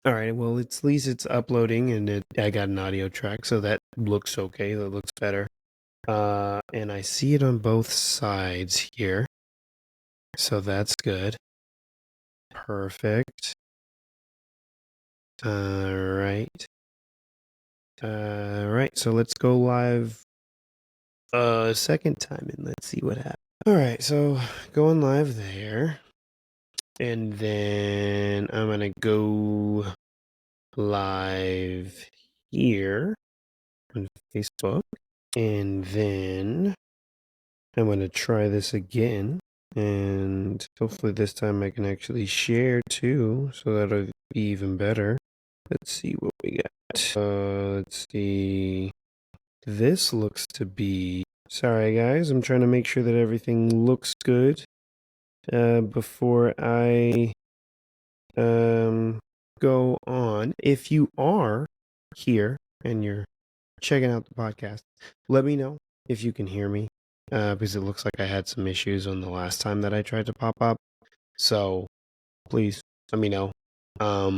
All right. Well, at least it's uploading, and I got an audio track, so that looks okay. That looks better. And I see it on both sides here, so that's good. Perfect. All right. All right. So let's go live a second time, and let's see what happens. All right. So going live there, and then I'm gonna go live here on Facebook. And then I'm going to try this again. And hopefully this time I can actually share too. So that'll be even better. Let's see what we got. Let's see. This looks to be... Sorry guys, I'm trying to make sure that everything looks good before I go on. If you are here and you're checking out the podcast, let me know if you can hear me, because it looks like I had some issues on the last time that I tried to pop up. So please let me know. Let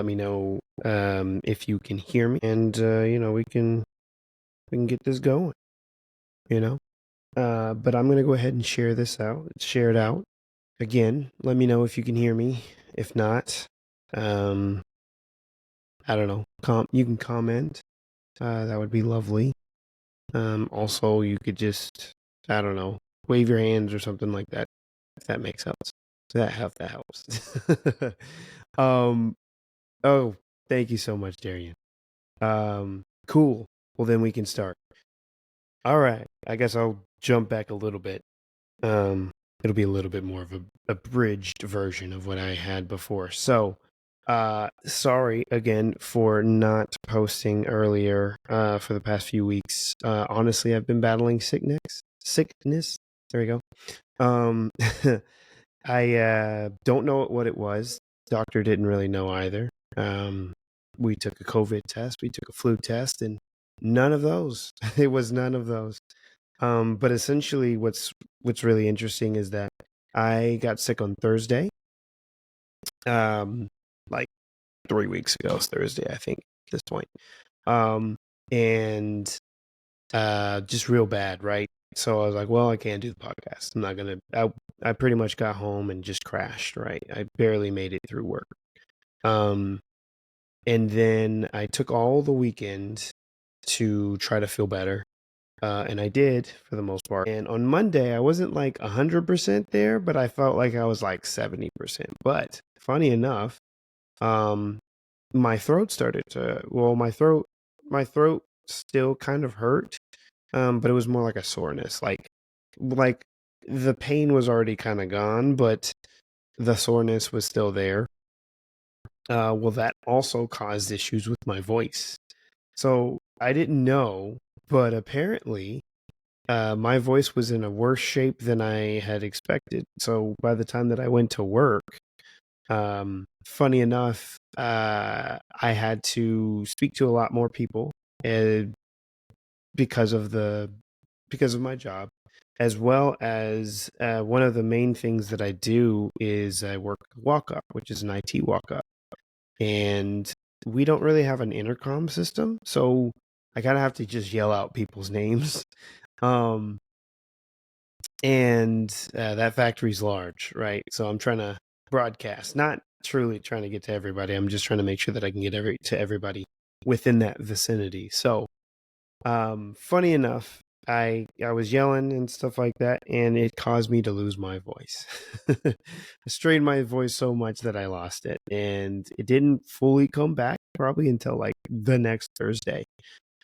me know if you can hear me, and we can get this going. But I'm gonna go ahead and share this out. Share it out again. Let me know if you can hear me. If not, um, I don't know. You can comment. That would be lovely. Also, you could just, I don't know, wave your hands or something like that, if that makes sense. That helps. um, oh, thank you so much, Darian. Cool. Well, then we can start. All right. I guess I'll jump back a little bit. It'll be a little bit more of a abridged version of what I had before. So, sorry again for not posting earlier for the past few weeks. Honestly, I've been battling sickness. There we go. I don't know what it was. Doctor didn't really know either. We took a COVID test, we took a flu test, and none of those. It was none of those. But essentially, what's really interesting is that I got sick on Thursday. Like 3 weeks ago, it's Thursday, I think, at this point. And just real bad, right? So I was like, well, I can't do the podcast. I'm not gonna. I pretty much got home and just crashed, right? I barely made it through work. And then I took all the weekend to try to feel better. And I did for the most part. And on Monday, I wasn't like 100% there, but I felt like I was like 70%. But funny enough, my throat started to, well, my throat still kind of hurt, but it was more like a soreness. Like the pain was already kind of gone, but the soreness was still there. Well, that also caused issues with my voice. So I didn't know, but apparently my voice was in a worse shape than I had expected. So by the time that I went to work, funny enough, I had to speak to a lot more people uh, because of my job, as well as one of the main things that I do is I work walk up, which is an IT walk up, and we don't really have an intercom system, so I kind of have to just yell out people's names. Um, and that factory's large, right? So I'm trying to broadcast, not truly trying to get to everybody. I'm just trying to make sure that I can get to everybody within that vicinity. So, funny enough, I was yelling and stuff like that, and it caused me to lose my voice. I strained my voice so much that I lost it, and it didn't fully come back probably until like the next Thursday.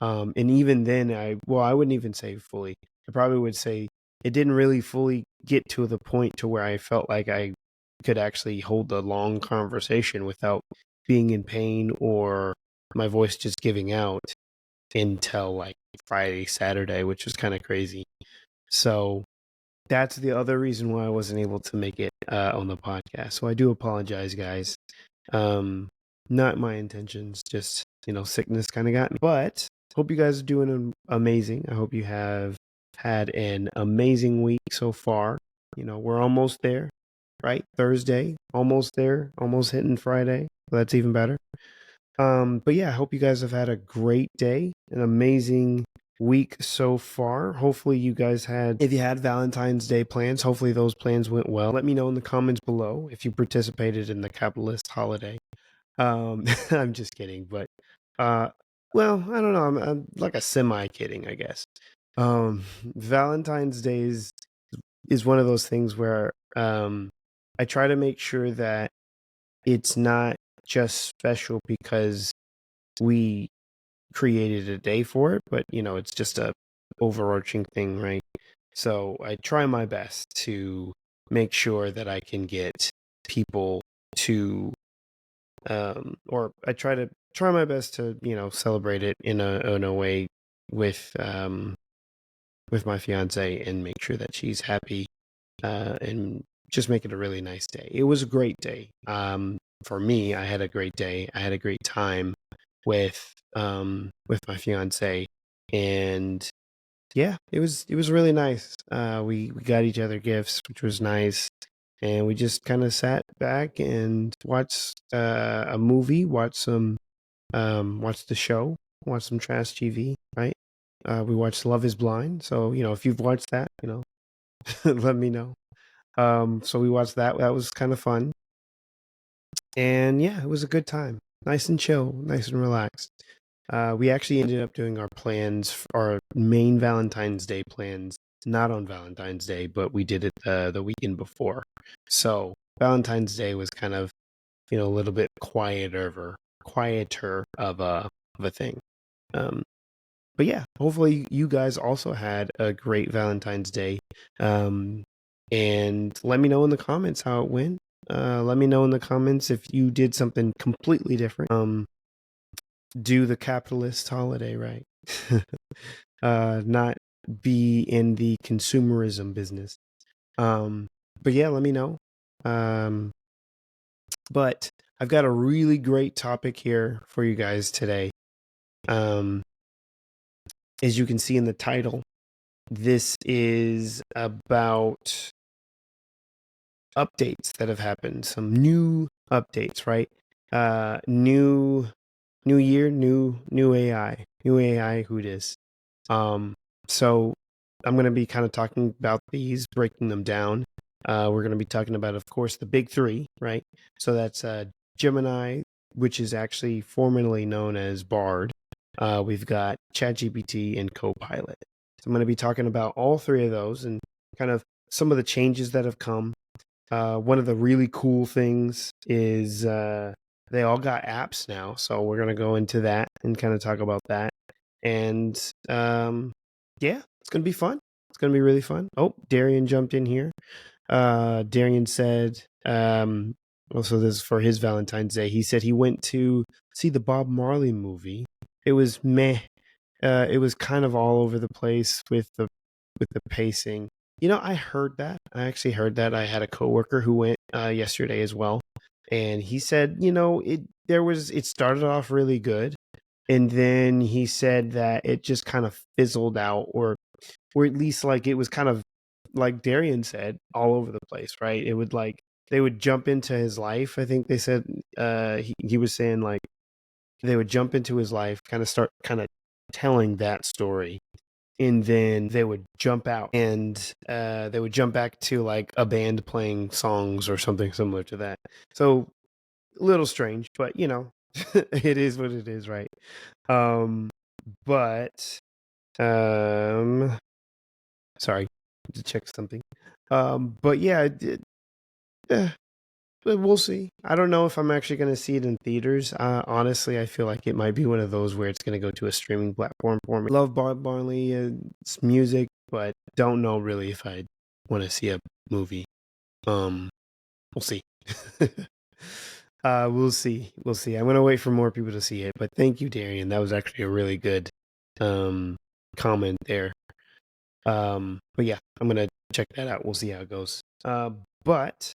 And even then, I wouldn't even say fully. I probably would say it didn't really fully get to the point to where I felt like I could actually hold a long conversation without being in pain or my voice just giving out until like Friday, Saturday, which was kind of crazy. So that's the other reason why I wasn't able to make it on the podcast. So I do apologize, guys. Not my intentions, just sickness kind of got me. But hope you guys are doing amazing. I hope you have had an amazing week so far. We're almost there. right? Thursday, almost there, almost hitting Friday. So that's even better. But yeah, I hope you guys have had a great day, an amazing week so far. Hopefully you guys if you had Valentine's Day plans, hopefully those plans went well. Let me know in the comments below if you participated in the capitalist holiday. I'm just kidding, but uh, well, I don't know. I'm like a semi kidding, I guess. Valentine's Day is one of those things where I try to make sure that it's not just special because we created a day for it, but it's just a overarching thing, right? So I try my best to make sure that I can get people to or I try my best to, celebrate it in a way with with my fiance and make sure that she's happy and just make it a really nice day. It was a great day. For me, I had a great day. I had a great time with my fiance, and yeah, it was really nice. We got each other gifts, which was nice, and we just kind of sat back and watched a movie, watched the show, watched some trash TV, right? We watched Love Is Blind, so if you've watched that, let me know. So we watched that. That was kind of fun. And yeah, it was a good time. Nice and chill, nice and relaxed. We actually ended up doing our main Valentine's Day plans, not on Valentine's Day, but we did it the weekend before. So Valentine's Day was kind of, a little bit quieter of a thing. Um, but yeah, hopefully you guys also had a great Valentine's Day. And let me know in the comments how it went. Let me know in the comments if you did something completely different. Do the capitalist holiday right. Not be in the consumerism business. But yeah, let me know. But I've got a really great topic here for you guys today. As you can see in the title, this is about updates that have happened, some new updates, right? New year, new AI, who it is. So I'm going to be kind of talking about these, breaking them down. We're going to be talking about, of course, the big three, right? So that's Gemini, which is actually formerly known as Bard. We've got ChatGPT and Copilot. So I'm going to be talking about all three of those and kind of some of the changes that have come. One of the really cool things is they all got apps now. So we're going to go into that and kind of talk about that. And yeah, it's going to be fun. It's going to be really fun. Oh, Darian jumped in here. Darian said, also this is for his Valentine's Day. He said he went to see the Bob Marley movie. It was meh. It was kind of all over the place with the pacing. I heard that. I actually heard that. I had a coworker who went yesterday as well, and he said, it started off really good, and then he said that it just kind of fizzled out, or at least like it was kind of like Darian said, all over the place, right? It would like they would jump into his life. I think they said he was saying like they would jump into his life, start telling that story, and then they would jump out and they would jump back to like a band playing songs or something similar to that. So a little strange, but it is what it is, right? But sorry to check something. But yeah, we'll see. I don't know if I'm actually going to see it in theaters. Honestly, I feel like it might be one of those where it's going to go to a streaming platform for me. Love Bob Marley, it's music, but don't know really if I want to see a movie. We'll see. We'll see. We'll see. I'm going to wait for more people to see it, but thank you, Darian. That was actually a really good comment there. But yeah, I'm going to check that out. We'll see how it goes. But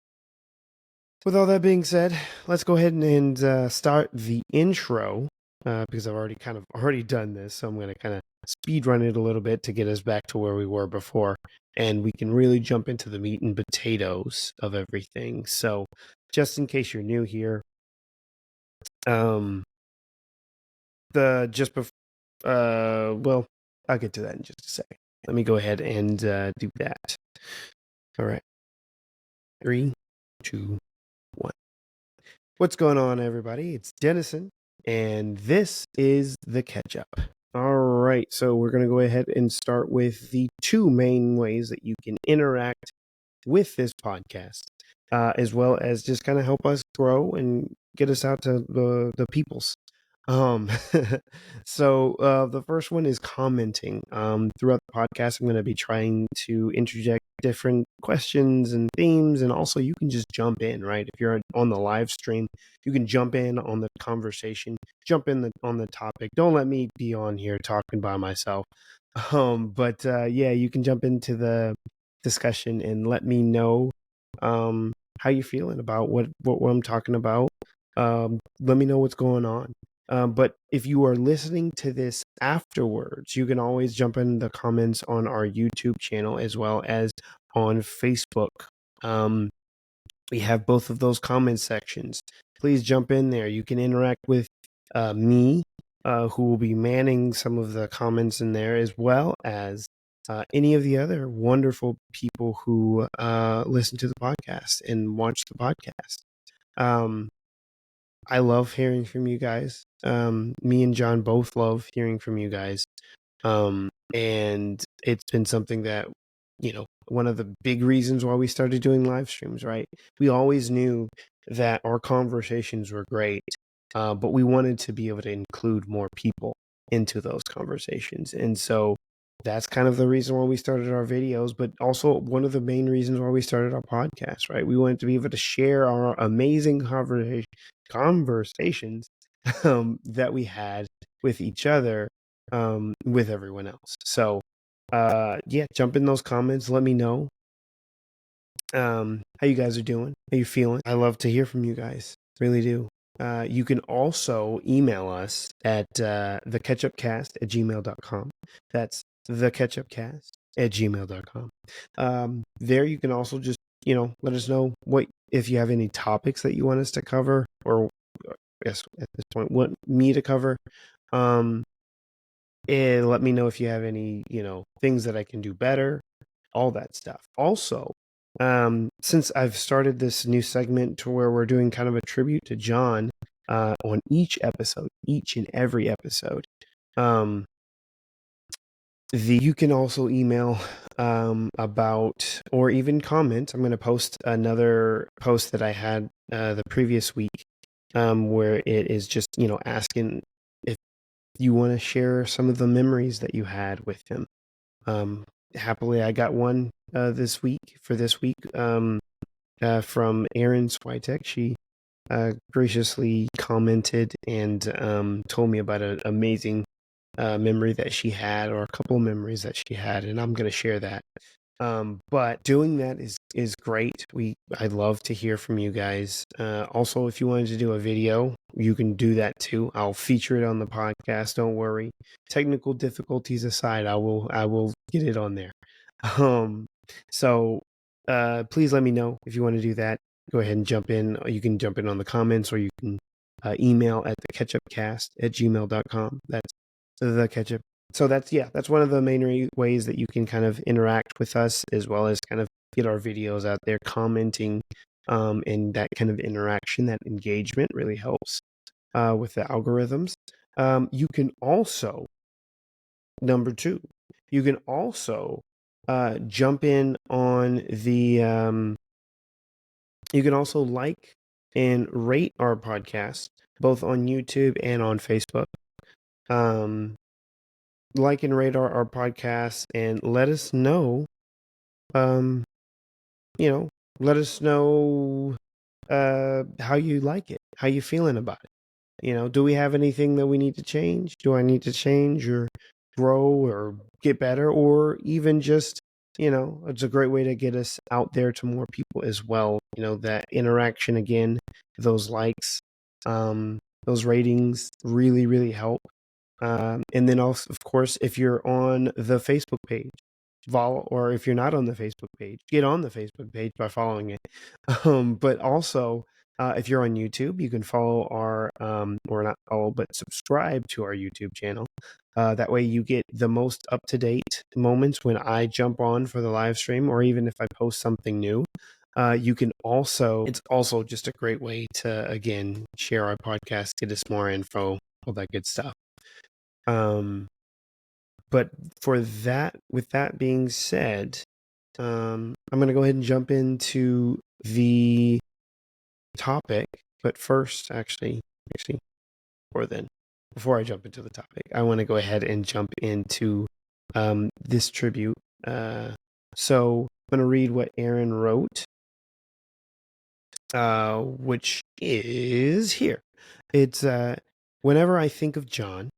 with all that being said, let's go ahead and start the intro because I've already done this, so I'm going to kind of speed run it a little bit to get us back to where we were before. and we can really jump into the meat and potatoes of everything. So just in case you're new here, um, well, I'll get to that in just a second. Let me go ahead and do that. All right. 3, 2, 1. What's going on, everybody? It's Dennison, and this is the catch up. All right, so we're going to go ahead and start with the two main ways that you can interact with this podcast, as well as just kind of help us grow and get us out to the peoples. Um, so the first one is commenting. Throughout the podcast, I'm going to be trying to interject different questions and themes, and also you can just jump in, right? If you're on the live stream, you can jump in on the conversation, jump in on the topic. Don't let me be on here talking by myself. But yeah, you can jump into the discussion and let me know how you're feeling about what I'm talking about. Let me know what's going on. But if you are listening to this afterwards, you can always jump in the comments on our YouTube channel as well as on Facebook. We have both of those comment sections. Please jump in there. You can interact with me, who will be manning some of the comments in there, as well as any of the other wonderful people who listen to the podcast and watch the podcast. I love hearing from you guys. Me and John both love hearing from you guys. And it's been something that, one of the big reasons why we started doing live streams, right? We always knew that our conversations were great, but we wanted to be able to include more people into those conversations. And so that's kind of the reason why we started our videos, but also one of the main reasons why we started our podcast, right? We wanted to be able to share our amazing conversations that we had with each other, with everyone else. So yeah, jump in those comments, let me know how you guys are doing, how you feeling. I love to hear from you guys, really do. You can also email us at theketchupcast@gmail.com. That's theketchupcast@gmail.com. There you can also just, let us know what if you have any topics that you want us to cover, or yes, at this point, want me to cover. And let me know if you have any, things that I can do better, all that stuff. Also, since I've started this new segment to where we're doing kind of a tribute to John on each and every episode, you can also email about, or even comment. I'm going to post another post that I had the previous week, where it is just, asking if you want to share some of the memories that you had with him. Happily, I got one this week, from Erin Switek. She graciously commented and told me about an amazing memory that she had, or a couple of memories that she had, and I'm going to share that. But doing that is great. I'd love to hear from you guys. Also, if you wanted to do a video, you can do that too. I'll feature it on the podcast. Don't worry. Technical difficulties aside, I will get it on there. So please let me know if you want to do that. Go ahead and jump in. You can jump in on the comments, or you can email at theketchupcast@gmail.com. That's the ketchup. So that's one of the main ways that you can kind of interact with us, as well as kind of get our videos out there, commenting, and that kind of interaction, that engagement really helps with the algorithms. You can also, number two, you can also jump in on the, you can also like and rate our podcast both on YouTube and on Facebook. Like and rate our podcast, and let us know, um, let us know how you like it, how you feeling about it. Do we have anything that we need to change? Do I need to change or grow or get better, or even just, it's a great way to get us out there to more people as well. That interaction again, those likes, those ratings really, really help. And then also, of course, if you're on the Facebook page, follow, or if you're not on the Facebook page, get on the Facebook page by following it. But also, if you're on YouTube, you can follow our, or not follow, but subscribe to our YouTube channel. That way you get the most up-to-date moments when I jump on for the live stream, or even if I post something new. You can also, it's also just a great way to, again, share our podcast, get us more info, all that good stuff. But for that, with that being said, I'm going to go ahead and jump into the topic. But first, actually, before I jump into the topic, I want to go ahead and jump into this tribute. So I'm going to read what Aaron wrote, which is here. It's whenever I think of John,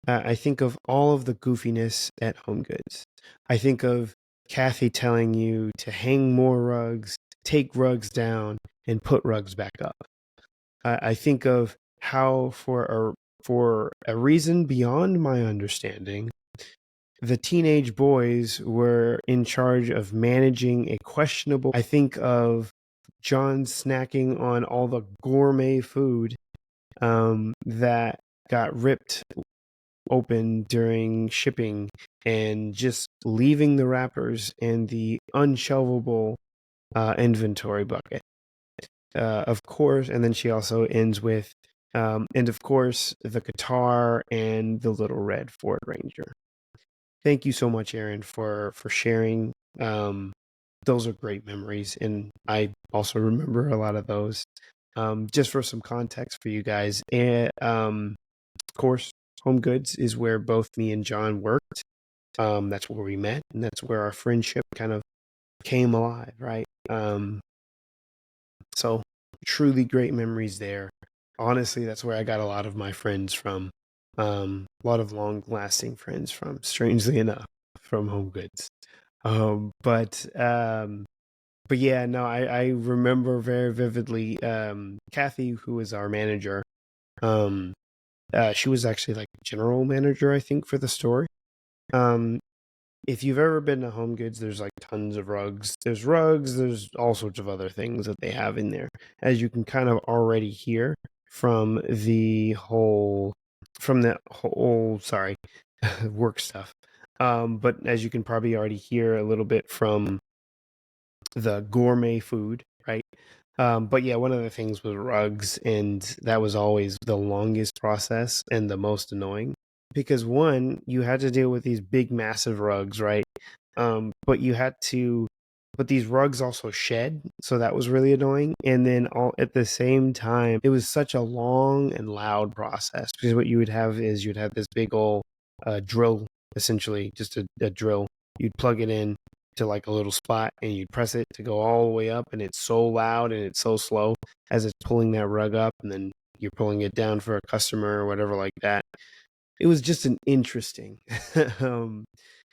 I think of all of the goofiness at Home Goods. I think of Kathy telling you to hang more rugs, take rugs down, and put rugs back up. I think of how, for a reason beyond my understanding, the teenage boys were in charge of managing a questionable. I think of John snacking on all the gourmet food that got ripped open during shipping and just leaving the wrappers in the unshelvable inventory bucket. Of course, and then she also ends with, and of course, the guitar and the little red Ford Ranger. Thank you so much, Aaron, for sharing. Those are great memories, and I also remember a lot of those. Just for some context for you guys, and of course, Home Goods is where both me and John worked. That's where we met, and that's where our friendship kind of came alive, right? So truly great memories there. Honestly, that's where I got a lot of my friends from. A lot of long-lasting friends from, strangely enough, from Home Goods. But yeah, no, I remember very vividly. Kathy, who was our manager, she was actually like general manager, I think, for the store. If you've ever been to Home Goods, there's like tons of rugs. There's rugs, there's all sorts of other things that they have in there, as you can kind of already hear from the whole, sorry, work stuff. But as you can probably already hear a little bit from the gourmet food, right? But yeah, one of the things was rugs, and that was always the longest process and the most annoying, because one, you had to deal with these big, massive rugs, right? But these rugs also shed, so that was really annoying. And then all at the same time, it was such a long and loud process, because what you would have is you'd have this big old drill, essentially just a drill. You'd plug it in to like a little spot, and you'd press it to go all the way up, and it's so loud and it's so slow as it's pulling that rug up, and then you're pulling it down for a customer or whatever like that. It was just an interesting it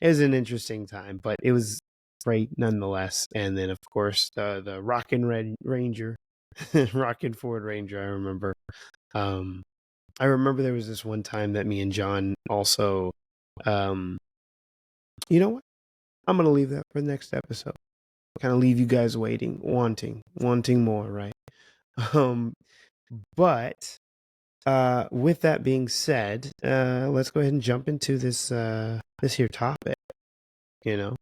was an interesting time, but it was great nonetheless. And then of course the Rockin' Red Ranger, Rockin' Ford Ranger, I remember there was this one time that me and John also, you know what, I'm gonna leave that for the next episode. Kind of leave you guys waiting, wanting more, right? Um, but with that being said, let's go ahead and jump into this here topic, you know,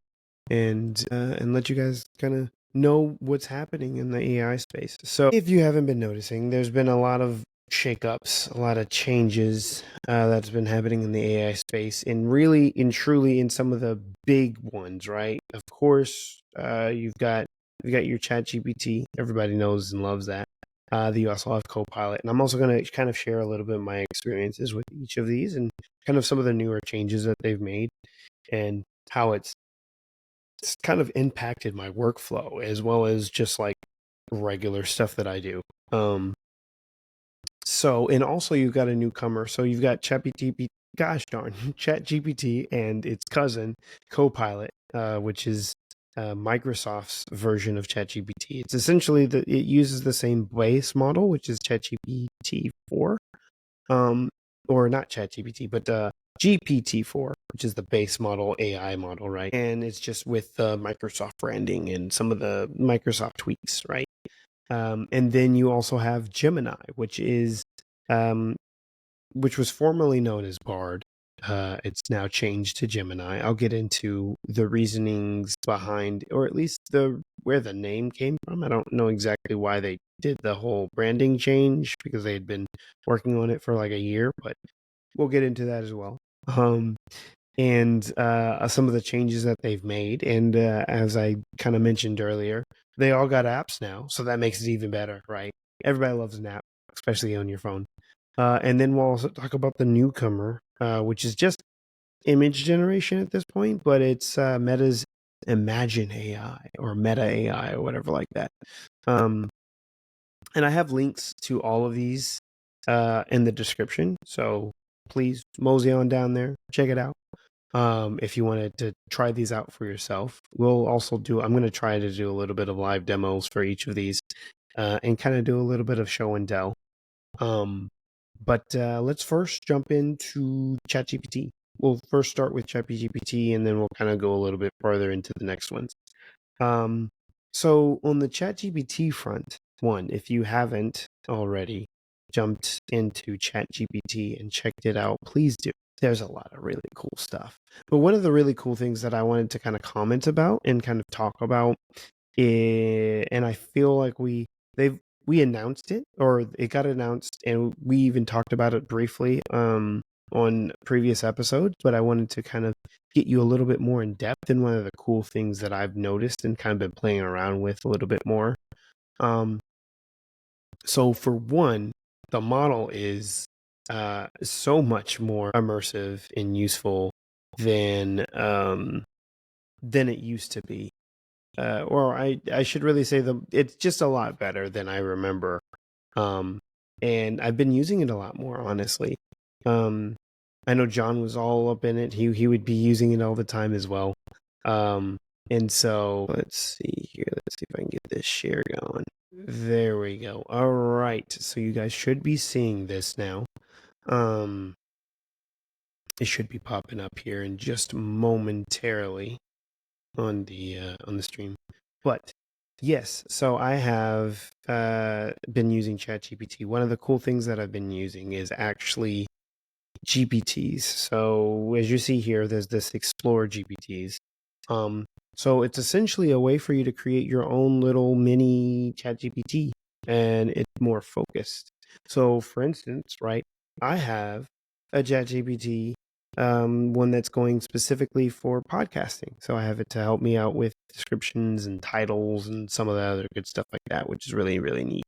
and let you guys kind of know what's happening in the AI space. So, if you haven't been noticing, there's been a lot of shakeups, a lot of changes that's been happening in the AI space, and really and truly in some of the big ones, right? Of course, you've got your ChatGPT. Everybody knows and loves that. You also have Copilot, and I'm also going to kind of share a little bit of my experiences with each of these and kind of some of the newer changes that they've made and how it's kind of impacted my workflow, as well as just like regular stuff that I do. So, and also you've got a newcomer. So you've got ChatGPT, gosh darn, ChatGPT and its cousin Copilot, which is Microsoft's version of ChatGPT. It's essentially it uses the same base model, which is ChatGPT 4, or not ChatGPT, but GPT-4, which is the base model AI model, right? And it's just with the Microsoft branding and some of the Microsoft tweaks, right? And then you also have Gemini, um, which was formerly known as Bard. It's now changed to Gemini. I'll get into the reasonings behind, or at least where the name came from. I don't know exactly why they did the whole branding change because they had been working on it for like a year, but we'll get into that as well. And some of the changes that they've made. And as I kind of mentioned earlier, they all got apps now, so that makes it even better, right? Everybody loves an app, especially on your phone. And then we'll also talk about the newcomer, which is just image generation at this point, but it's Meta's Imagine AI or Meta AI or whatever like that. And I have links to all of these in the description, so please mosey on down there, check it out. If you wanted to try these out for yourself, I'm going to try to do a little bit of live demos for each of these and kind of do a little bit of show and tell. But let's first jump into ChatGPT. We'll first start with ChatGPT and then we'll kind of go a little bit further into the next ones. So on the ChatGPT front, if you haven't already jumped into ChatGPT and checked it out, please do. There's a lot of really cool stuff. But one of the really cool things that I wanted to kind of comment about and kind of talk about, and I feel like we announced it, or it got announced, and we even talked about it briefly on previous episodes, but I wanted to kind of get you a little bit more in depth in one of the cool things that I've noticed and kind of been playing around with a little bit more. So for one, the model is so much more immersive and useful than it used to be. Or I should really say it's just a lot better than I remember. And I've been using it a lot more, honestly. I know John was all up in it. He would be using it all the time as well. And so let's see here. Let's see if I can get this share going. There we go. All right. So you guys should be seeing this now. It should be popping up here in just momentarily on the stream. But yes, so I have been using ChatGPT. One of the cool things that I've been using is actually GPTs. So as you see here, there's this Explore GPTs. So it's essentially a way for you to create your own little mini ChatGPT, and it's more focused. So for instance, right, I have a ChatGPT, one that's going specifically for podcasting. So I have it to help me out with descriptions and titles and some of the other good stuff like that, which is really, really neat.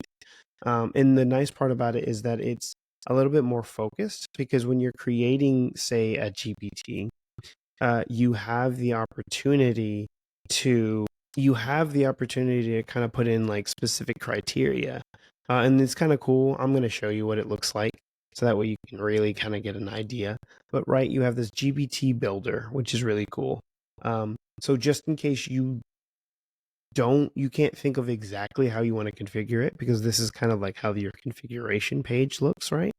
And the nice part about it is that it's a little bit more focused, because when you're creating, say, a GPT, you have the opportunity to kind of put in like specific criteria, and it's kind of cool. I'm going to show you what it looks like, so that way you can really kind of get an idea. But right, you have this GPT builder, which is really cool. So just in case you can't think of exactly how you want to configure it, because this is kind of like how your configuration page looks, right?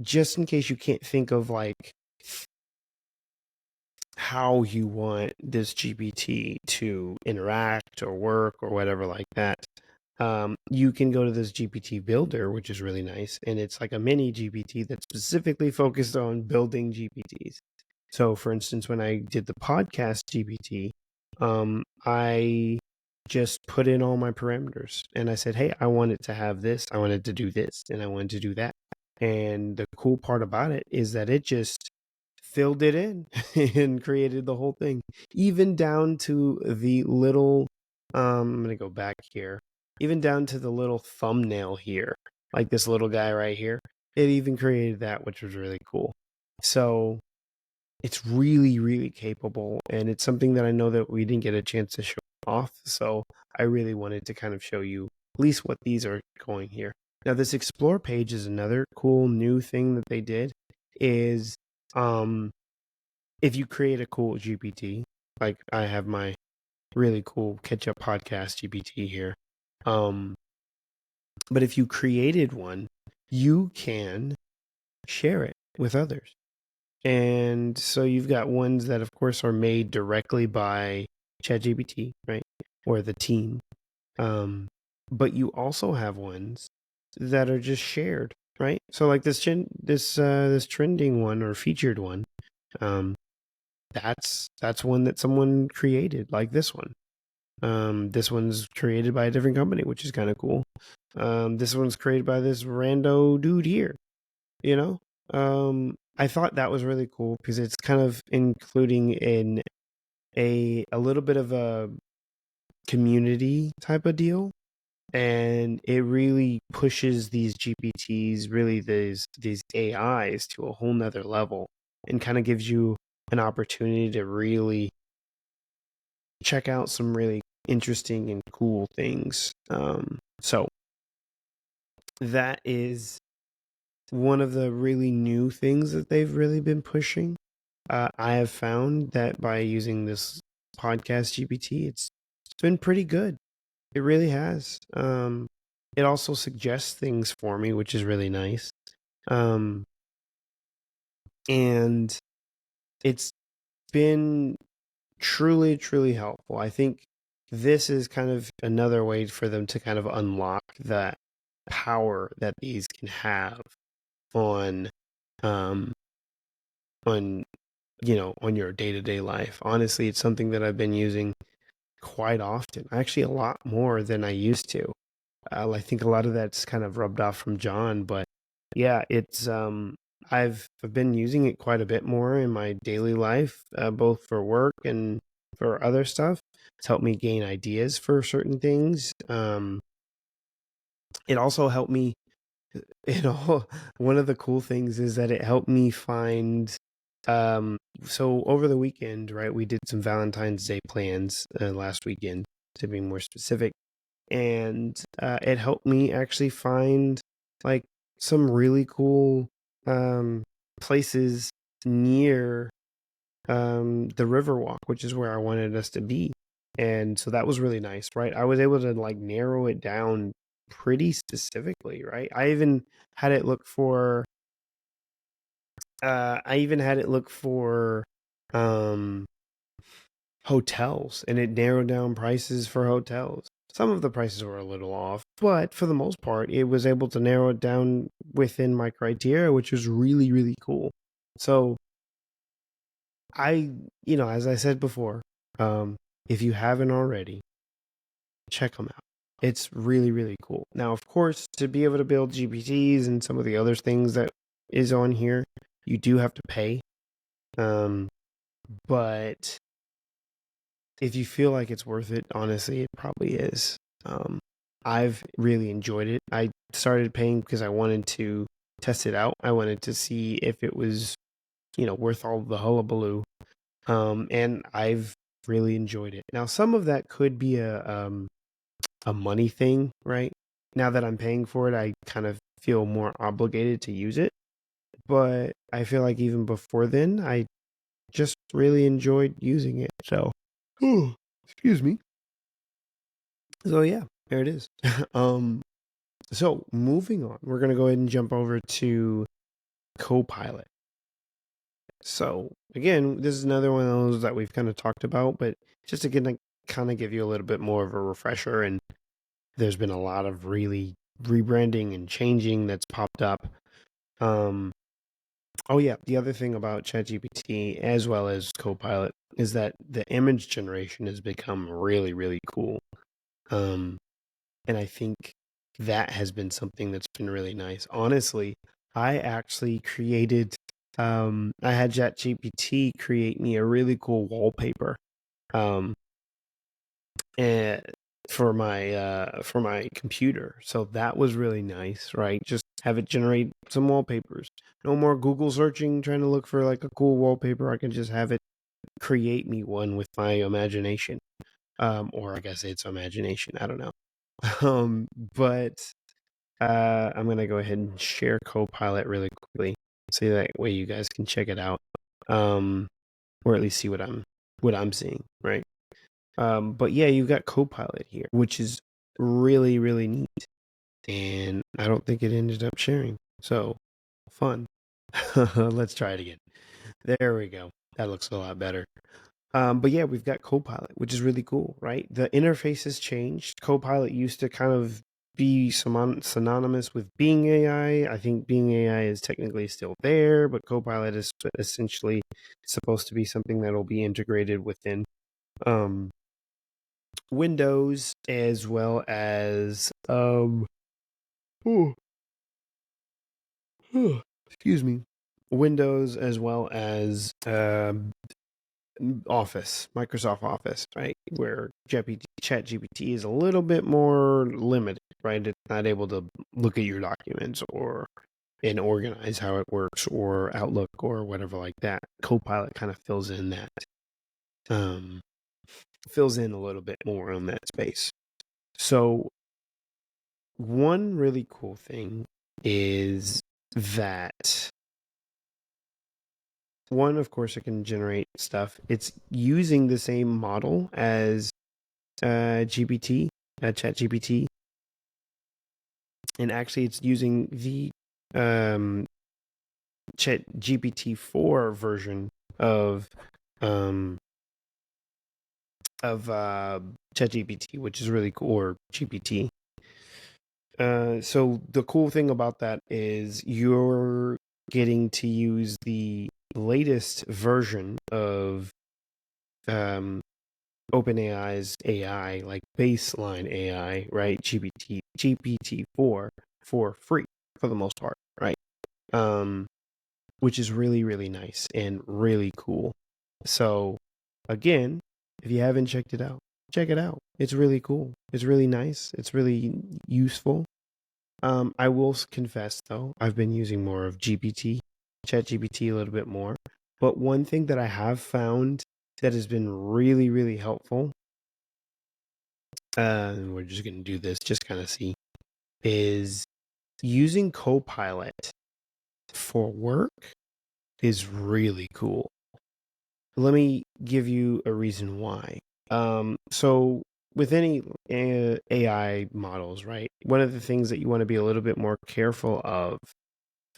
Just in case you can't think of like how you want this GPT to interact or work or whatever like that, you can go to this GPT builder, which is really nice. And it's like a mini GPT that's specifically focused on building GPTs. So for instance, when I did the podcast GPT, I just put in all my parameters and I said, hey, I want it to have this, I wanted to do this, and I wanted to do that. And the cool part about it is that it just filled it in and created the whole thing, even down to the little, I'm going to go back here, even down to the little thumbnail here, like this little guy right here. It even created that, which was really cool. So it's really, really capable, and it's something that I know that we didn't get a chance to show off. So I really wanted to kind of show you at least what these are going here. Now, this explore page is another cool new thing that they did. Is if you create a cool GPT, like I have my really cool Catch Up Podcast GPT here, but if you created one, you can share it with others. And so you've got ones that, of course, are made directly by ChatGPT, right? Or the team. But you also have ones that are just shared, right? So like this trending one or featured one, um, that's one that someone created, like this one. This one's created by a different company, which is kind of cool. This one's created by this rando dude here, you know? I thought that was really cool because it's kind of including in a little bit of a community type of deal. And it really pushes these GPTs, really these AIs to a whole nother level and kind of gives you an opportunity to really check out some really interesting and cool things. So that is one of the really new things that they've really been pushing. I have found that by using this podcast GPT, it's been pretty good. It really has. It also suggests things for me, which is really nice. Um, and it's been truly, truly helpful. I think this is kind of another way for them to kind of unlock that power that these can have on, um, on on your day to day life. Honestly, it's something that I've been using quite often, actually a lot more than I used to. I think a lot of that's kind of rubbed off from John, but yeah, it's I've been using it quite a bit more in my daily life, both for work and for other stuff. It's helped me gain ideas for certain things. It also helped me. One of the cool things is that it helped me find. So over the weekend, right, we did some Valentine's Day plans last weekend, to be more specific, and it helped me actually find like some really cool um, places near the Riverwalk, which is where I wanted us to be. And so that was really nice, right? I was able to like narrow it down pretty specifically, right? I even had it look for um hotels, and it narrowed down prices for hotels. Some of the prices were a little off, but for the most part, it was able to narrow it down within my criteria, which was really, really cool. So as I said before, um, if you haven't already, check them out. It's really, really cool. Now, of course, to be able to build GPTs and some of the other things that is on here, you do have to pay. Um, but if you feel like it's worth it, honestly, it probably is. Um, I've really enjoyed it. I started paying because I wanted to test it out. I wanted to see if it was, worth all the hullabaloo. And I've really enjoyed it. Now, some of that could be a money thing, right? Now that I'm paying for it, I kind of feel more obligated to use it. But I feel like even before then, I just really enjoyed using it. So, excuse me. So yeah, there it is. um, so moving on, we're gonna go ahead and jump over to Copilot. So again, this is another one of those that we've kind of talked about, but just to kind of give you a little bit more of a refresher. And there's been a lot of really rebranding and changing that's popped up. Um, oh yeah, the other thing about ChatGPT as well as Copilot is that the image generation has become really, really cool. Um, And I think that has been something that's been really nice. Honestly, I actually I had ChatGPT create me a really cool wallpaper. Um, and for my computer. So that was really nice, right? Just have it generate some wallpapers. No more Google searching trying to look for like a cool wallpaper. I can just have it create me one with my imagination. Or I guess it's imagination. I don't know. But I'm gonna go ahead and share Copilot really quickly, so that way you guys can check it out, um, or at least see what I'm seeing, right? But yeah, you've got Copilot here, which is really really neat, and I don't think it ended up sharing. So fun. Let's try it again. There we go. That looks a lot better. But yeah, we've got Copilot, which is really cool, right? The interface has changed. Copilot used to kind of be synonymous with Being AI. I think Being AI is technically still there, but Copilot is essentially supposed to be something that'll be integrated within um, Windows as well as oh, excuse me, Windows as well as Office, Microsoft Office, right? Where ChatGPT is a little bit more limited, right? It's not able to look at your documents or and organize how it works or Outlook or whatever like that. Copilot kind of um, fills in a little bit more on that space. So one really cool thing is that one, of course, it can generate stuff. It's using the same model as GPT, ChatGPT, and actually, it's using the um, ChatGPT 4 version of um, ChatGPT, which is really cool, or GPT. So the cool thing about that is you're getting to use the latest version of um, OpenAI's AI, like baseline AI, right? GPT-4 for free for the most part, right? Um, which is really, really nice and really cool. So again, if you haven't checked it out, check it out. It's really cool. It's really nice. It's really useful. I will confess though, I've been using more of ChatGPT a little bit more. But one thing that I have found that has been really, really helpful, and we're just gonna do this, just kind of see, is using Copilot for work is really cool. Let me give you a reason why. So with any AI models, right? One of the things that you want to be a little bit more careful of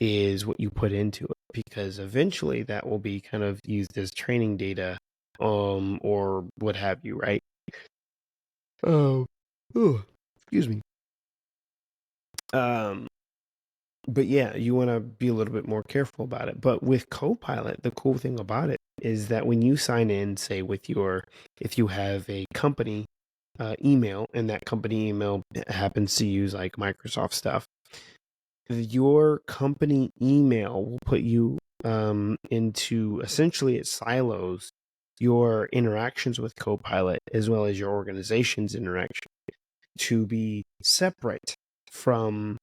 is what you put into it, because eventually that will be kind of used as training data, or what have you, right? Oh, oh, excuse me. Um, but yeah, you want to be a little bit more careful about it. But with Copilot, the cool thing about it is that when you sign in, say with if you have a company email and that company email happens to use like Microsoft stuff, your company email will put you into essentially it silos your interactions with Copilot as well as your organization's interaction to be separate from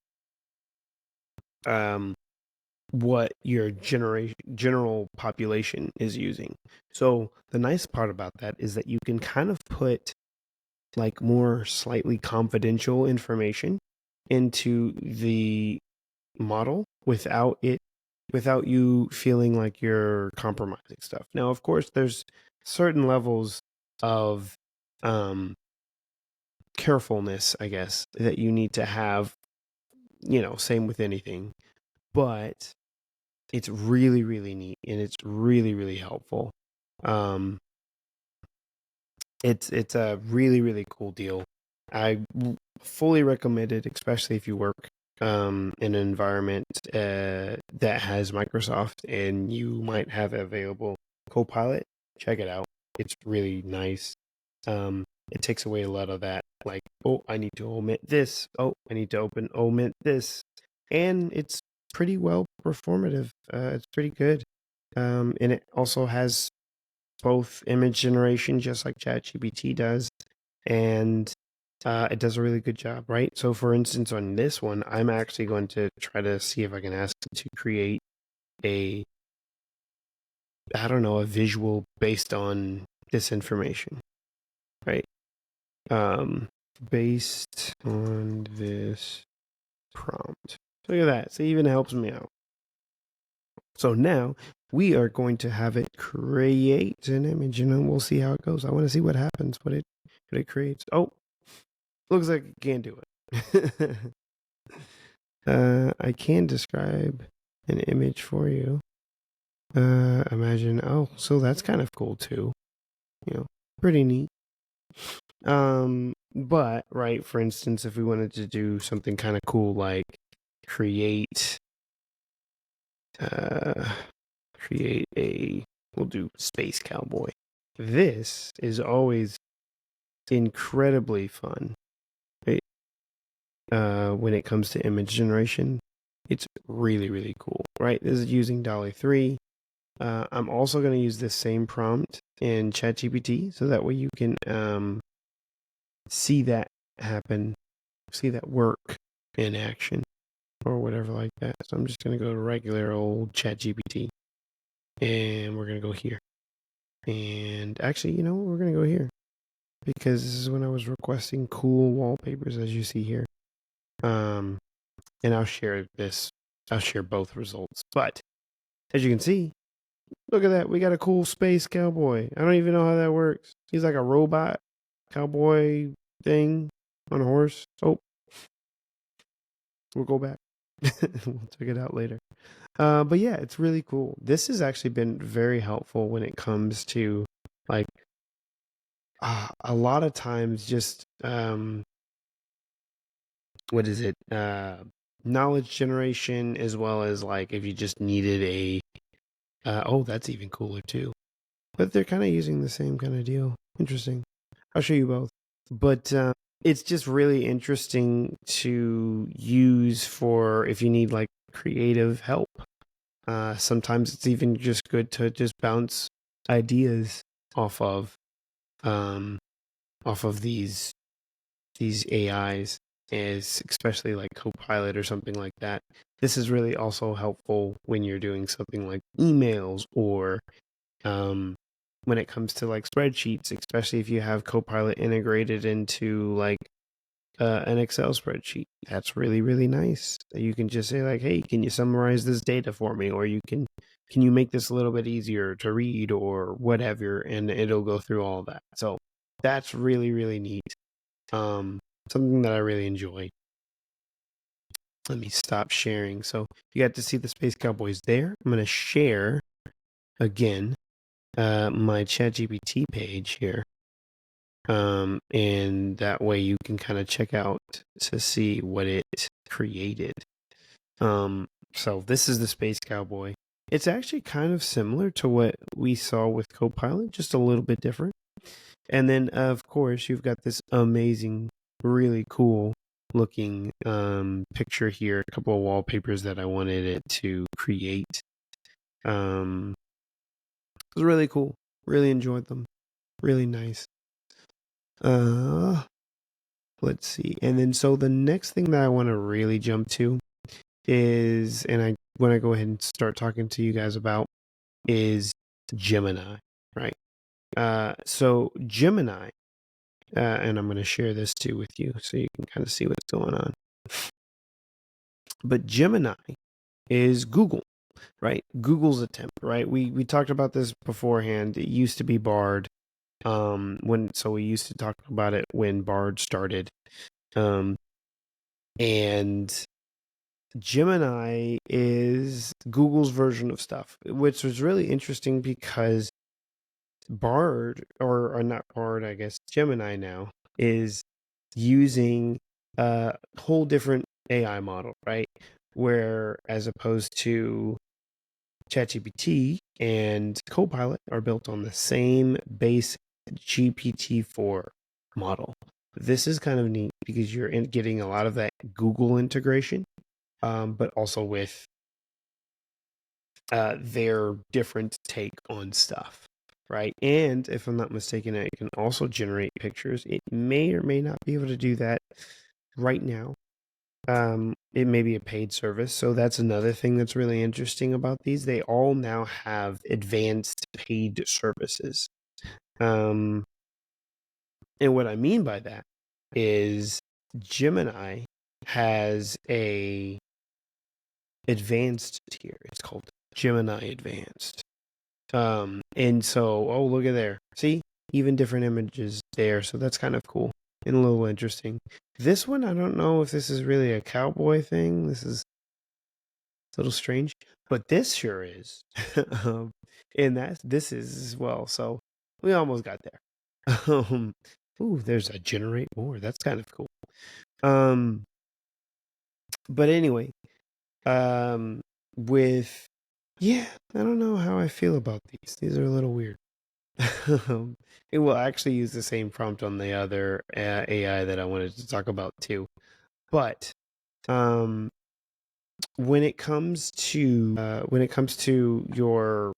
um, what your general population is using. So the nice part about that is that you can kind of put like more slightly confidential information into the model without you feeling like you're compromising stuff. Now, of course, there's certain levels of um, carefulness, I guess, that you need to have. Same with anything, but it's really, really neat and it's really, really helpful. Um, it's a really, really cool deal. I fully recommend it, especially if you work in an environment that has Microsoft and you might have available Copilot. Check it out. It's really nice. It takes away a lot of that, like, oh, I need to omit this. Oh, I need to omit this, and it's pretty well performative. It's pretty good, and it also has both image generation, just like ChatGPT does, and it does a really good job, right? So, for instance, on this one, I'm actually going to try to see if I can ask it to create a, I don't know, a visual based on this information, right? Um, Based on this prompt. Look at that. So, it even helps me out. So now we are going to have it create an image, and then we'll see how it goes. I want to see what happens, what it creates. Oh, looks like it can do it. I can describe an image for you. Imagine. Oh, so that's kind of cool too. Pretty neat. But right, for instance, if we wanted to do something kind of cool like create uh create a we'll do space cowboy. This is always incredibly fun. Right? When it comes to image generation, it's really, really cool, right? This is using Dolly 3. I'm also going to use this same prompt in ChatGPT so that way you can see that happen, see that work in action or whatever like that. So I'm just going to go to regular old ChatGPT and we're going to go here. And actually, you know what? We're going to go here because this is when I was requesting cool wallpapers, as you see here. And I'll share both results. But as you can see, look at that. We got a cool space cowboy. I don't even know how that works. He's like a robot cowboy thing on a horse. Oh, we'll go back. We'll check it out later. But yeah, it's really cool. This has actually been very helpful when it comes to like a lot of times just what is it? Knowledge generation as well as like if you just needed a oh, that's even cooler too. But they're kind of using the same kind of deal. Interesting. I'll show you both. But it's just really interesting to use for if you need like creative help. Sometimes it's even just good to just bounce ideas off of um, these AIs, is especially like Copilot or something like that. This is really also helpful when you're doing something like emails or when it comes to like spreadsheets, especially if you have Copilot integrated into like an Excel spreadsheet. That's really, really nice. You can just say like, hey, can you summarize this data for me? Or can you make this a little bit easier to read or whatever? And it'll go through all that. So that's really, really neat. Something that I really enjoy. Let me stop sharing. So you got to see the Space Cowboys there. I'm going to share again my ChatGPT page here. And that way you can kind of check out to see what it created. So this is the Space Cowboy. It's actually kind of similar to what we saw with Copilot, just a little bit different. And then, of course, you've got this amazing, really cool looking picture here, a couple of wallpapers that I wanted it to create. It was really cool. Really enjoyed them. Really nice. Let's see. And then so the next thing that I want to really jump to is, and I want to go ahead and start talking to you guys about, is Gemini, right? So Gemini, and I'm going to share this too with you so you can kind of see what's going on. But Gemini is Google, right? Google's attempt, right? We talked about this beforehand. It used to be Bard. We used to talk about it when Bard started. And Gemini is Google's version of stuff, which was really interesting because Bard, or not Bard, I guess Gemini now is using a whole different AI model, right? Where as opposed to ChatGPT and Copilot are built on the same base GPT-4 model. This is kind of neat because you're getting a lot of that Google integration, but also with their different take on stuff, right? And if I'm not mistaken, it can also generate pictures. It may or may not be able to do that right now. It may be a paid service, so that's another thing that's really interesting about these. They all now have advanced paid services. And what I mean by that is Gemini has a advanced tier. It's called Gemini Advanced. And so, oh, look at there. See, even different images there. So that's kind of cool and a little interesting. This one, I don't know if this is really a cowboy thing. This is a little strange. but this sure is. And this is as well. So we almost got there. Ooh, there's a generate more. That's kind of cool. Um, but anyway, um, with yeah, I don't know how I feel about these. These are a little weird. It will actually use the same prompt on the other AI that I wanted to talk about too. But um, when it comes to your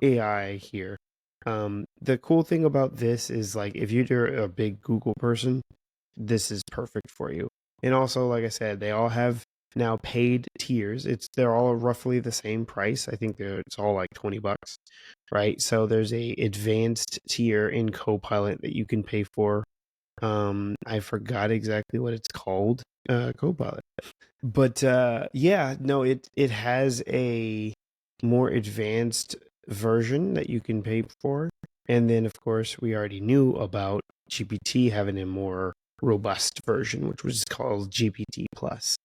AI here, the cool thing about this is like if you're a big Google person, this is perfect for you. And also, like I said, they all have now paid tiers. They're all roughly the same price. I think it's all like $20, right? So there's a advanced tier in Copilot that you can pay for. I forgot exactly what it's called, Copilot. But yeah, no, it has a more advanced version that you can pay for. And then of course we already knew about GPT having a more robust version, which was called GPT Plus.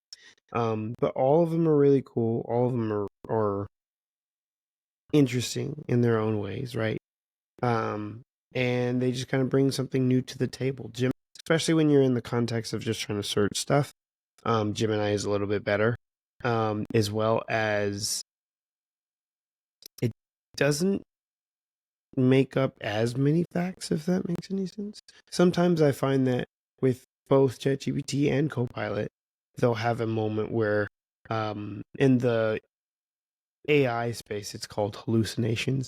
But all of them are really cool. All of them are interesting in their own ways, right? Um, and they just kind of bring something new to the table. Especially when you're in the context of just trying to search stuff. Gemini is a little bit better, as well as it doesn't make up as many facts, if that makes any sense. Sometimes I find that with both ChatGPT and Copilot, they'll have a moment where, in the AI space, it's called hallucinations,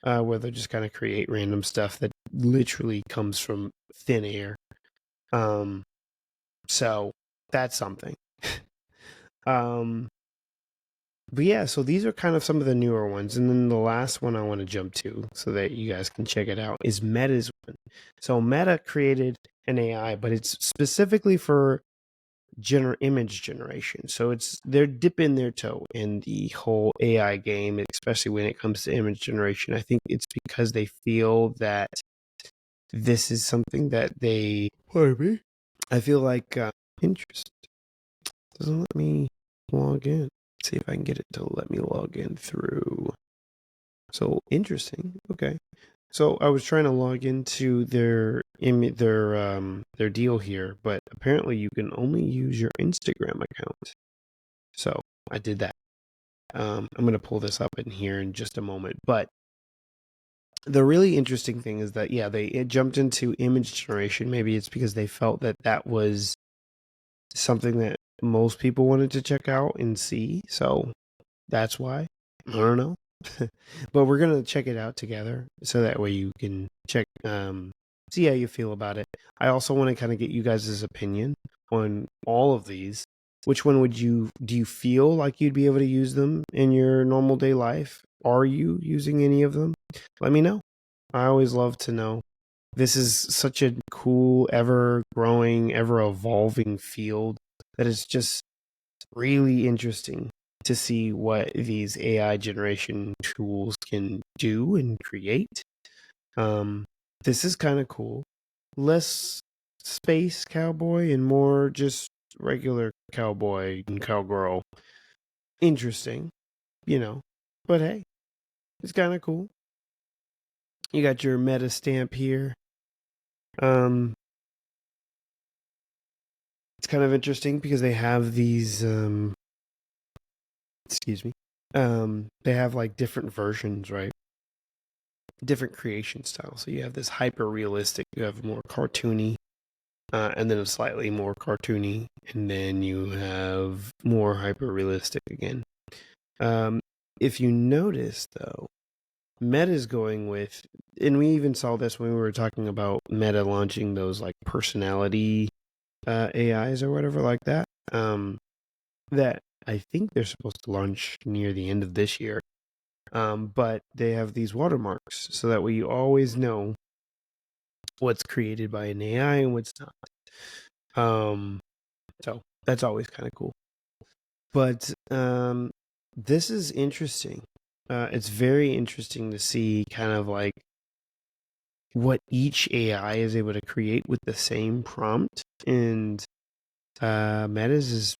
where they'll just kind of create random stuff that literally comes from thin air. So that's something. um, But yeah, so these are kind of some of the newer ones. And then the last one I want to jump to so that you guys can check it out is Meta's one. So Meta created an AI, but it's specifically for image generation. So they're dipping their toe in the whole AI game, especially when it comes to image generation. I think it's because they feel that this is something that they. Pardon me. I feel like interest doesn't let me log in. See if I can get it to let me log in through. So interesting. Okay. So I was trying to log into their deal here, but apparently you can only use your Instagram account. So I did that. I'm gonna pull this up in here in just a moment. But the really interesting thing is that it jumped into image generation. Maybe it's because they felt that that was something that most people wanted to check out and see. So that's why. I don't know. But we're gonna check it out together so that way you can see how you feel about it. I also want to kind of get you guys' opinion on all of these. Which one do you feel like you'd be able to use them in your normal day life? Are you using any of them? Let me know. I always love to know. This is such a cool, ever growing, ever evolving field that is just really interesting to see what these AI generation tools can do and create. This is kind of cool. Less space cowboy and more just regular cowboy and cowgirl. Interesting, you know. But hey, it's kind of cool. You got your meta stamp here. It's kind of interesting because they have these excuse me. They have like different versions, right? Different creation styles. So you have this hyper realistic, you have more cartoony, and then a slightly more cartoony, and then you have more hyper realistic again. If you notice though, Meta's going with, and we even saw this when we were talking about Meta launching those like personality AIs or whatever like that. That I think they're supposed to launch near the end of this year. But they have these watermarks so that way you always know what's created by an AI and what's not. So that's always kind of cool. But this is interesting. It's very interesting to see kind of like what each AI is able to create with the same prompt. And Meta's is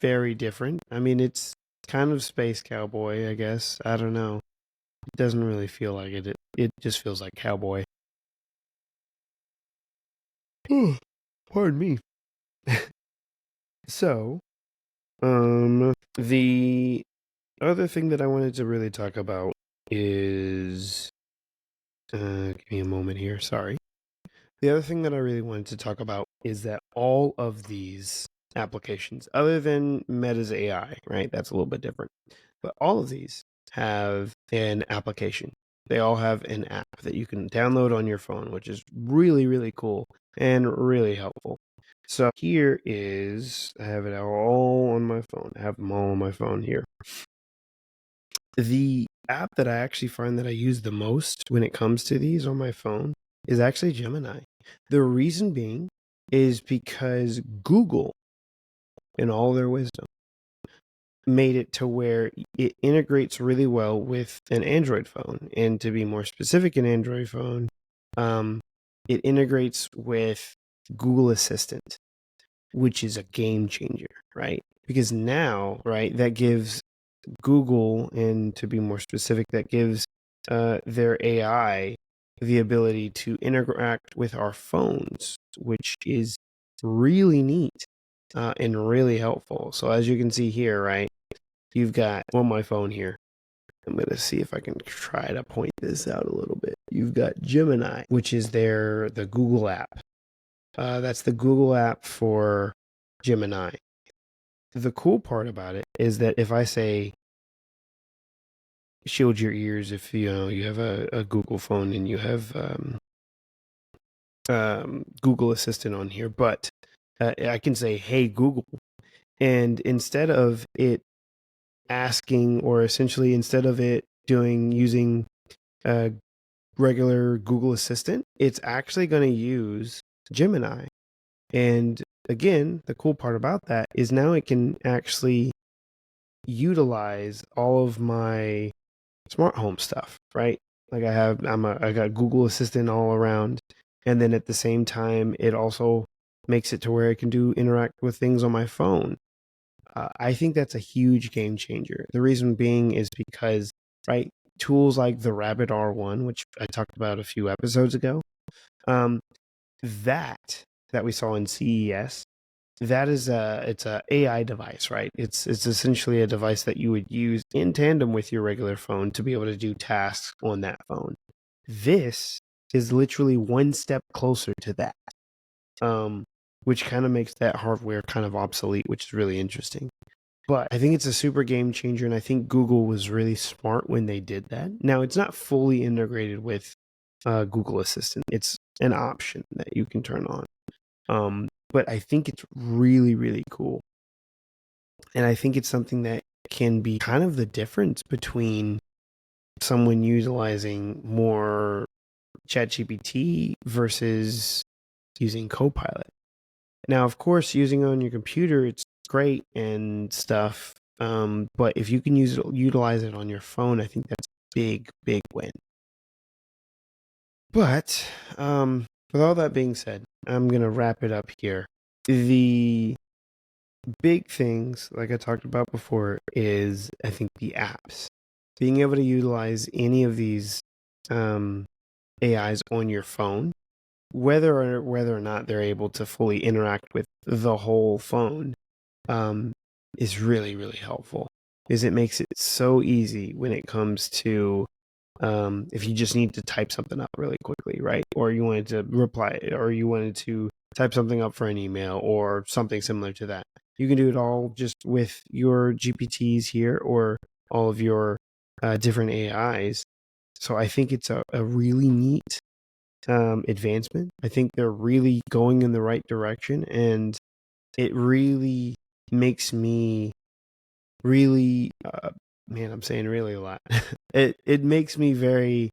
very different. I mean, it's kind of space cowboy, I guess. I don't know. It doesn't really feel like it. It just feels like cowboy. Pardon me. So, the other thing that I wanted to really talk about is, give me a moment here. Sorry. The other thing that I really wanted to talk about is that all of these applications, other than Meta's AI, right? That's a little bit different. But all of these have an application. They all have an app that you can download on your phone, which is really, really cool and really helpful. So here is, I have it all on my phone. I have them all on my phone here. The app that I actually find that I use the most when it comes to these on my phone is actually Gemini. The reason being is because Google, in all their wisdom, made it to where it integrates really well with an Android phone. And to be more specific, an Android phone, it integrates with Google Assistant, which is a game changer, right? Because now, right, that gives Google, and to be more specific, that gives their AI the ability to interact with our phones, which is really neat and really helpful. So as you can see here, right, you've got on my phone here. I'm going to see if I can try to point this out a little bit. You've got Gemini, which is the Google app. That's the Google app for Gemini. The cool part about it is that if I say shield your ears, if you know you have a Google phone and you have Google Assistant on here, but I can say, "Hey Google," and instead of it asking, or essentially instead of it using regular Google Assistant, it's actually going to use Gemini. And again, the cool part about that is now it can actually utilize all of my smart home stuff, right? Like I got Google Assistant all around, and then at the same time, it also makes it to where I can interact with things on my phone. I think that's a huge game changer. The reason being is because, right, tools like the Rabbit R1, which I talked about a few episodes ago, um, that we saw in CES, that is it's a AI device, right? It's essentially a device that you would use in tandem with your regular phone to be able to do tasks on that phone. This is literally one step closer to that, um, which kind of makes that hardware kind of obsolete, which is really interesting. But I think it's a super game changer, and I think Google was really smart when they did that. Now, it's not fully integrated with Google Assistant. It's an option that you can turn on. But I think it's really, really cool. And I think it's something that can be kind of the difference between someone utilizing more ChatGPT versus using Copilot. Now, of course, using it on your computer, it's great and stuff. But if you can utilize it on your phone, I think that's a big, big win. But with all that being said, I'm going to wrap it up here. The big things, like I talked about before, is I think the apps. Being able to utilize any of these AIs on your phone, whether or not they're able to fully interact with the whole phone, is really, really helpful. Is it makes it so easy when it comes to if you just need to type something up really quickly, right? Or you wanted to reply, or you wanted to type something up for an email or something similar to that. You can do it all just with your GPTs here or all of your different AIs. So I think it's a really neat advancement. I think they're really going in the right direction, and it really makes me really, man, I'm saying really a lot. It makes me very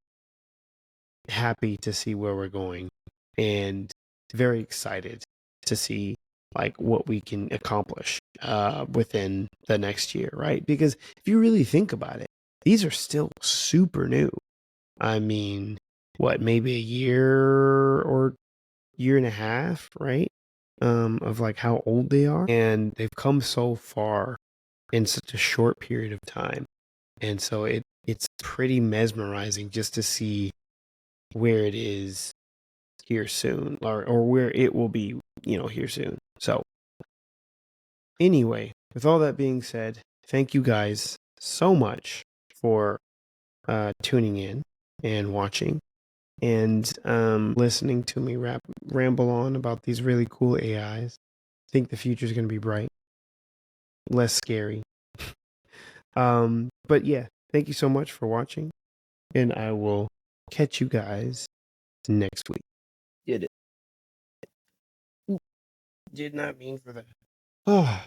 happy to see where we're going, and very excited to see like what we can accomplish within the next year, right? Because if you really think about it, these are still super new. I mean, what, maybe a year or year and a half, right? Of like how old they are, and they've come so far in such a short period of time. And so it's pretty mesmerizing just to see where it is here soon, or where it will be, here soon. So anyway, with all that being said, thank you guys so much for tuning in and watching and listening to me ramble on about these really cool AIs. I think the future is going to be bright, less scary. But yeah, thank you so much for watching, and I will catch you guys next week. Did it? Did not mean for that. Oh.